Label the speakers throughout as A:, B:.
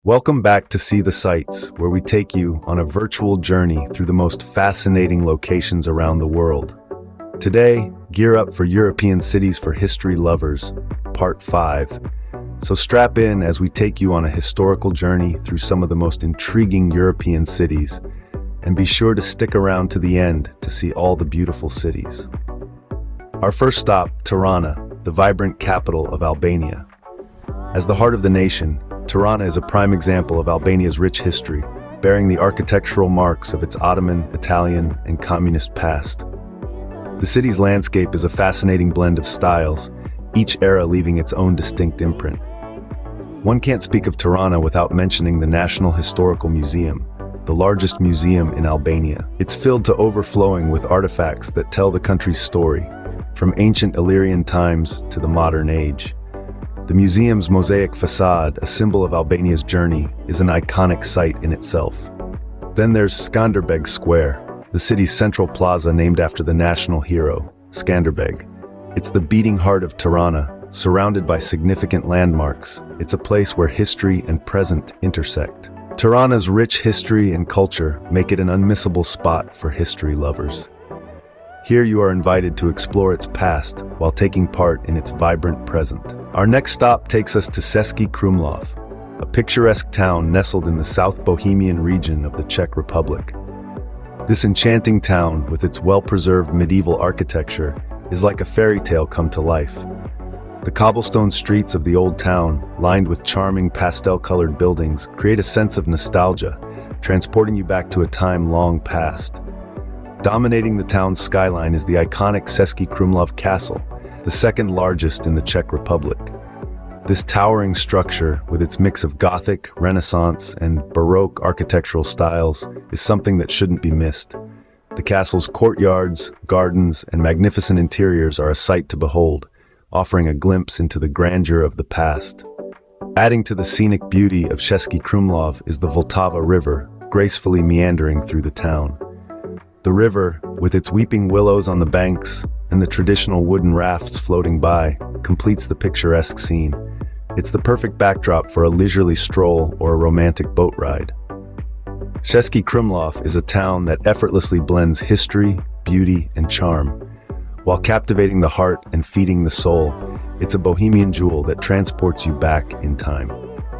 A: Welcome back to See the Sights, where we take you on a virtual journey through the most fascinating locations around the world. Today, gear up for European Cities for History Lovers, Part 5. So strap in as we take you on a historical journey through some of the most intriguing European cities, and be sure to stick around to the end to see all the beautiful cities. Our first stop, Tirana, the vibrant capital of Albania. As the heart of the nation, Tirana is a prime example of Albania's rich history, bearing the architectural marks of its Ottoman, Italian, and communist past. The city's landscape is a fascinating blend of styles, each era leaving its own distinct imprint. One can't speak of Tirana without mentioning the National Historical Museum, the largest museum in Albania. It's filled to overflowing with artifacts that tell the country's story, from ancient Illyrian times to the modern age. The museum's mosaic facade, a symbol of Albania's journey, is an iconic sight in itself. Then there's Skanderbeg Square, the city's central plaza named after the national hero, Skanderbeg. It's the beating heart of Tirana, surrounded by significant landmarks. It's a place where history and present intersect. Tirana's rich history and culture make it an unmissable spot for history lovers. Here you are invited to explore its past while taking part in its vibrant present. Our next stop takes us to Český Krumlov, a picturesque town nestled in the South Bohemian region of the Czech Republic. This enchanting town, with its well-preserved medieval architecture, is like a fairy tale come to life. The cobblestone streets of the old town, lined with charming pastel-colored buildings, create a sense of nostalgia, transporting you back to a time long past. Dominating the town's skyline is the iconic Český Krumlov Castle, the second largest in the Czech Republic. This towering structure, with its mix of Gothic, Renaissance, and Baroque architectural styles, is something that shouldn't be missed. The castle's courtyards, gardens, and magnificent interiors are a sight to behold, offering a glimpse into the grandeur of the past. Adding to the scenic beauty of Český Krumlov is the Vltava River, gracefully meandering through the town. The river, with its weeping willows on the banks and the traditional wooden rafts floating by, completes the picturesque scene. It's the perfect backdrop for a leisurely stroll or a romantic boat ride. Český Krumlov is a town that effortlessly blends history, beauty, and charm. While captivating the heart and feeding the soul, it's a bohemian jewel that transports you back in time.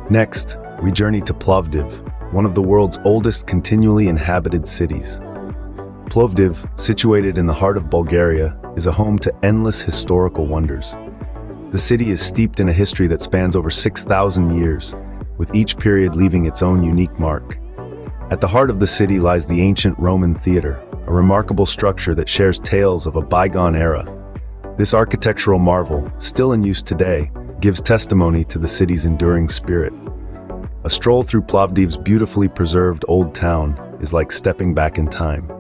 A: Next, we journey to Plovdiv, one of the world's oldest continually inhabited cities. Plovdiv, situated in the heart of Bulgaria, is a home to endless historical wonders. The city is steeped in a history that spans over 6,000 years, with each period leaving its own unique mark. At the heart of the city lies the ancient Roman theater, a remarkable structure that shares tales of a bygone era. This architectural marvel, still in use today, gives testimony to the city's enduring spirit. A stroll through Plovdiv's beautifully preserved old town is like stepping back in time.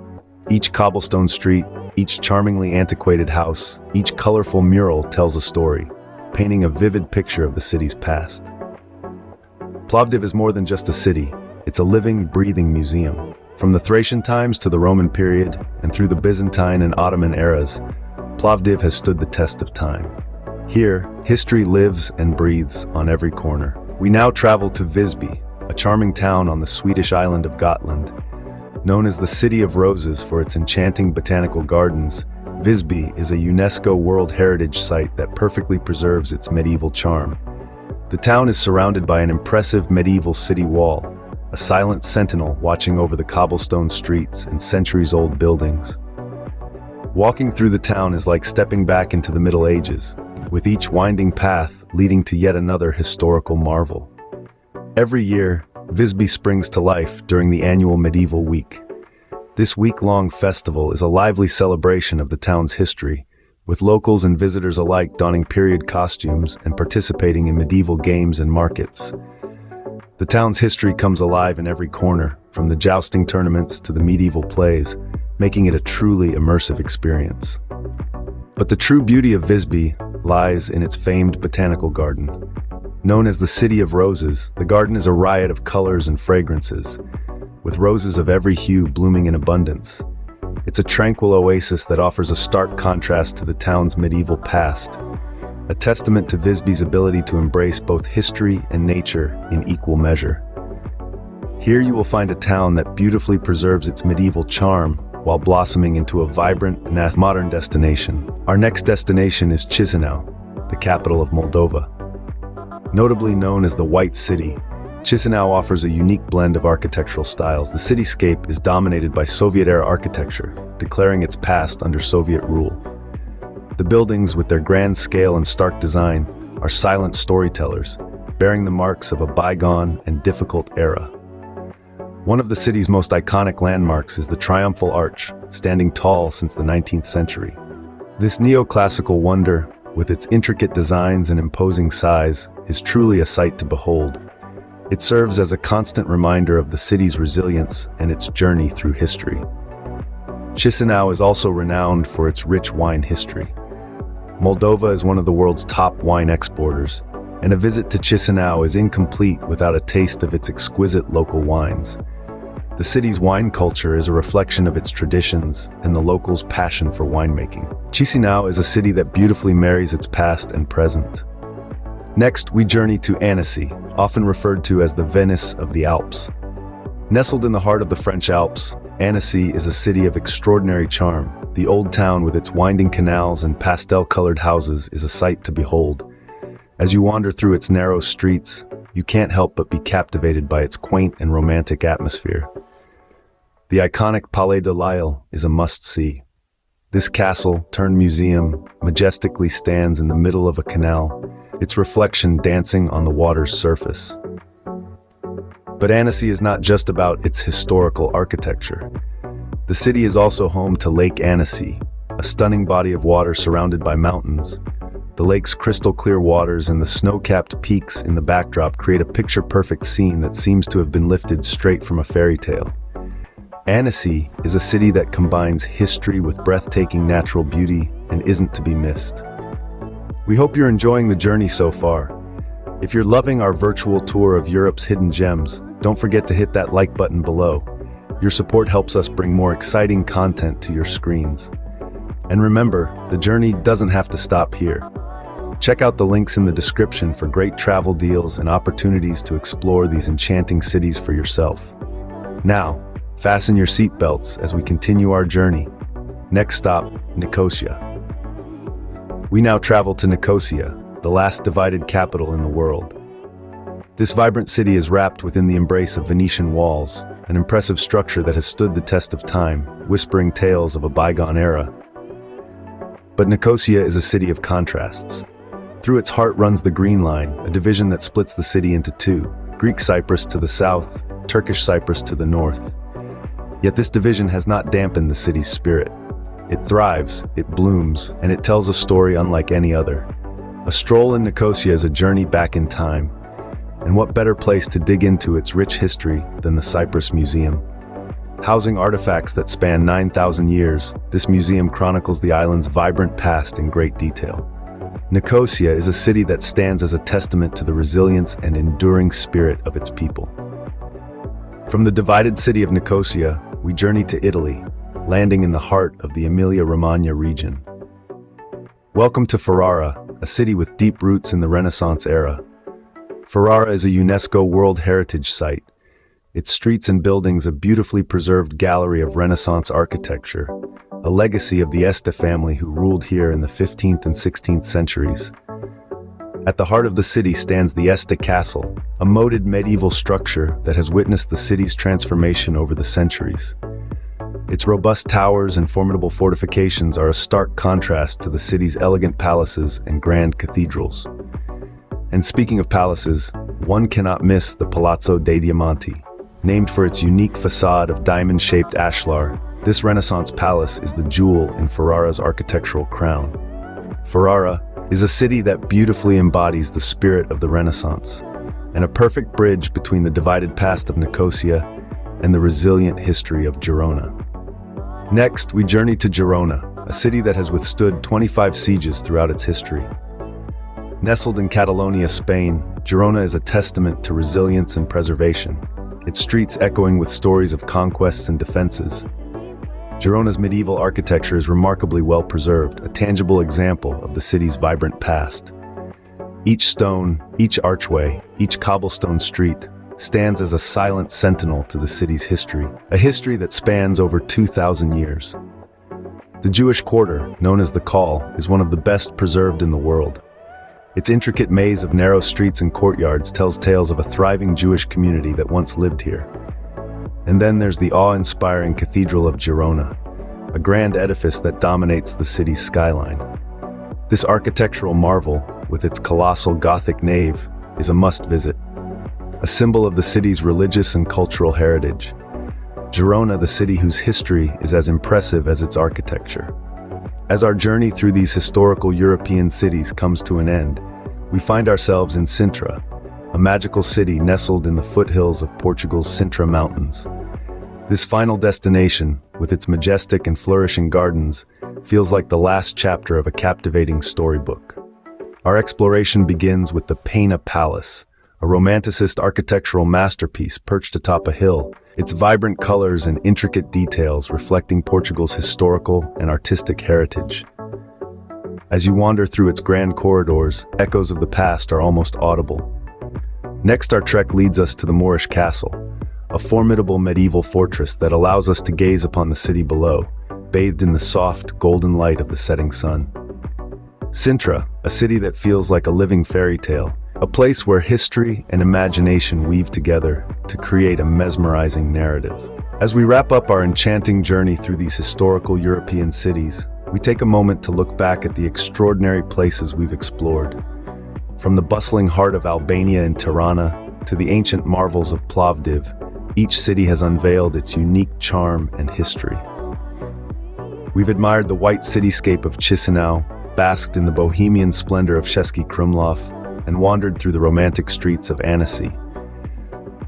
A: Each cobblestone street, each charmingly antiquated house, each colorful mural tells a story, painting a vivid picture of the city's past. Plovdiv is more than just a city, it's a living, breathing museum. From the Thracian times to the Roman period, and through the Byzantine and Ottoman eras, Plovdiv has stood the test of time. Here, history lives and breathes on every corner. We now travel to Visby, a charming town on the Swedish island of Gotland. Known as the City of Roses for its enchanting botanical gardens, Visby is a UNESCO World Heritage Site that perfectly preserves its medieval charm. The town is surrounded by an impressive medieval city wall, a silent sentinel watching over the cobblestone streets and centuries-old buildings. Walking through the town is like stepping back into the Middle Ages, with each winding path leading to yet another historical marvel. Every year, Visby springs to life during the annual Medieval Week. This week-long festival is a lively celebration of the town's history, with locals and visitors alike donning period costumes and participating in medieval games and markets. The town's history comes alive in every corner, from the jousting tournaments to the medieval plays, making it a truly immersive experience. But the true beauty of Visby lies in its famed botanical garden. Known as the City of Roses, the garden is a riot of colors and fragrances, with roses of every hue blooming in abundance. It's a tranquil oasis that offers a stark contrast to the town's medieval past, a testament to Visby's ability to embrace both history and nature in equal measure. Here you will find a town that beautifully preserves its medieval charm while blossoming into a vibrant and modern destination. Our next destination is Chisinau, the capital of Moldova. Notably known as the White City, Chisinau offers a unique blend of architectural styles. The cityscape is dominated by Soviet-era architecture, declaring its past under Soviet rule. The buildings, with their grand scale and stark design, are silent storytellers, bearing the marks of a bygone and difficult era. One of the city's most iconic landmarks is the Triumphal Arch, standing tall since the 19th century. This neoclassical wonder, with its intricate designs and imposing size, is truly a sight to behold. It serves as a constant reminder of the city's resilience and its journey through history. Chisinau is also renowned for its rich wine history. Moldova is one of the world's top wine exporters, and a visit to Chisinau is incomplete without a taste of its exquisite local wines. The city's wine culture is a reflection of its traditions and the locals' passion for winemaking. Chisinau is a city that beautifully marries its past and present. Next, we journey to Annecy, often referred to as the Venice of the Alps. Nestled in the heart of the French Alps, Annecy is a city of extraordinary charm. The old town with its winding canals and pastel-colored houses is a sight to behold. As you wander through its narrow streets, you can't help but be captivated by its quaint and romantic atmosphere. The iconic Palais de l'Isle is a must-see. This castle-turned-museum majestically stands in the middle of a canal, its reflection dancing on the water's surface. But Annecy is not just about its historical architecture. The city is also home to Lake Annecy, a stunning body of water surrounded by mountains. The lake's crystal-clear waters and the snow-capped peaks in the backdrop create a picture-perfect scene that seems to have been lifted straight from a fairy tale. Annecy is a city that combines history with breathtaking natural beauty and isn't to be missed. We hope you're enjoying the journey so far. If you're loving our virtual tour of Europe's hidden gems, don't forget to hit that like button below. Your support helps us bring more exciting content to your screens. And remember, the journey doesn't have to stop here. Check out the links in the description for great travel deals and opportunities to explore these enchanting cities for yourself. Now, fasten your seatbelts as we continue our journey. Next stop, Nicosia. We now travel to Nicosia, the last divided capital in the world. This vibrant city is wrapped within the embrace of Venetian walls, an impressive structure that has stood the test of time, whispering tales of a bygone era. But Nicosia is a city of contrasts. Through its heart runs the Green Line, a division that splits the city into two, Greek Cyprus to the south, Turkish Cyprus to the north. Yet this division has not dampened the city's spirit. It thrives, it blooms, and it tells a story unlike any other. A stroll in Nicosia is a journey back in time. And what better place to dig into its rich history than the Cyprus Museum? Housing artifacts that span 9,000 years, this museum chronicles the island's vibrant past in great detail. Nicosia is a city that stands as a testament to the resilience and enduring spirit of its people. From the divided city of Nicosia, we journey to Italy, landing in the heart of the Emilia-Romagna region. Welcome to Ferrara, a city with deep roots in the Renaissance era. Ferrara is a UNESCO World Heritage Site. Its streets and buildings a beautifully preserved gallery of Renaissance architecture, a legacy of the Este family who ruled here in the 15th and 16th centuries. At the heart of the city stands the Este Castle, a moated medieval structure that has witnessed the city's transformation over the centuries. Its robust towers and formidable fortifications are a stark contrast to the city's elegant palaces and grand cathedrals. And speaking of palaces, one cannot miss the Palazzo dei Diamanti. Named for its unique facade of diamond-shaped ashlar, this Renaissance palace is the jewel in Ferrara's architectural crown. Ferrara is a city that beautifully embodies the spirit of the Renaissance, and a perfect bridge between the divided past of Nicosia and the resilient history of Girona. Next, we journey to Girona, a city that has withstood 25 sieges throughout its history. Nestled in Catalonia, Spain, Girona is a testament to resilience and preservation, its streets echoing with stories of conquests and defenses. Girona's medieval architecture is remarkably well preserved, a tangible example of the city's vibrant past. Each stone, each archway, each cobblestone street stands as a silent sentinel to the city's history, a history that spans over 2,000 years. The Jewish Quarter, known as the Call, is one of the best preserved in the world. Its intricate maze of narrow streets and courtyards tells tales of a thriving Jewish community that once lived here. And then there's the awe-inspiring Cathedral of Girona, a grand edifice that dominates the city's skyline. This architectural marvel, with its colossal Gothic nave, is a must-visit, a symbol of the city's religious and cultural heritage. Girona, the city whose history is as impressive as its architecture. As our journey through these historical European cities comes to an end, we find ourselves in Sintra, a magical city nestled in the foothills of Portugal's Sintra Mountains. This final destination, with its majestic and flourishing gardens, feels like the last chapter of a captivating storybook. Our exploration begins with the Pena Palace, a romanticist architectural masterpiece perched atop a hill, its vibrant colors and intricate details reflecting Portugal's historical and artistic heritage. As you wander through its grand corridors, echoes of the past are almost audible. Next, our trek leads us to the Moorish Castle, a formidable medieval fortress that allows us to gaze upon the city below, bathed in the soft, golden light of the setting sun. Sintra, a city that feels like a living fairy tale, a place where history and imagination weave together to create a mesmerizing narrative. As we wrap up our enchanting journey through these historical European cities, we take a moment to look back at the extraordinary places we've explored. From the bustling heart of Albania and Tirana to the ancient marvels of Plovdiv, each city has unveiled its unique charm and history. We've admired the white cityscape of Chisinau, basked in the bohemian splendor of Český Krumlov, and wandered through the romantic streets of Annecy.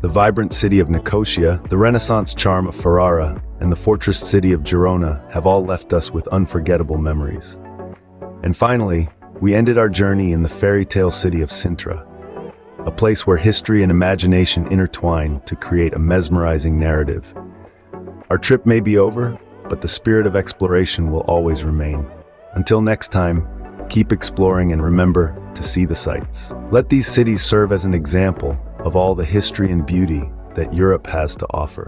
A: The vibrant city of Nicosia, the Renaissance charm of Ferrara, and the fortress city of Girona have all left us with unforgettable memories. And finally, we ended our journey in the fairy tale city of Sintra, a place where history and imagination intertwine to create a mesmerizing narrative. Our trip may be over, but the spirit of exploration will always remain. Until next time, keep exploring and remember to see the sights. Let these cities serve as an example of all the history and beauty that Europe has to offer.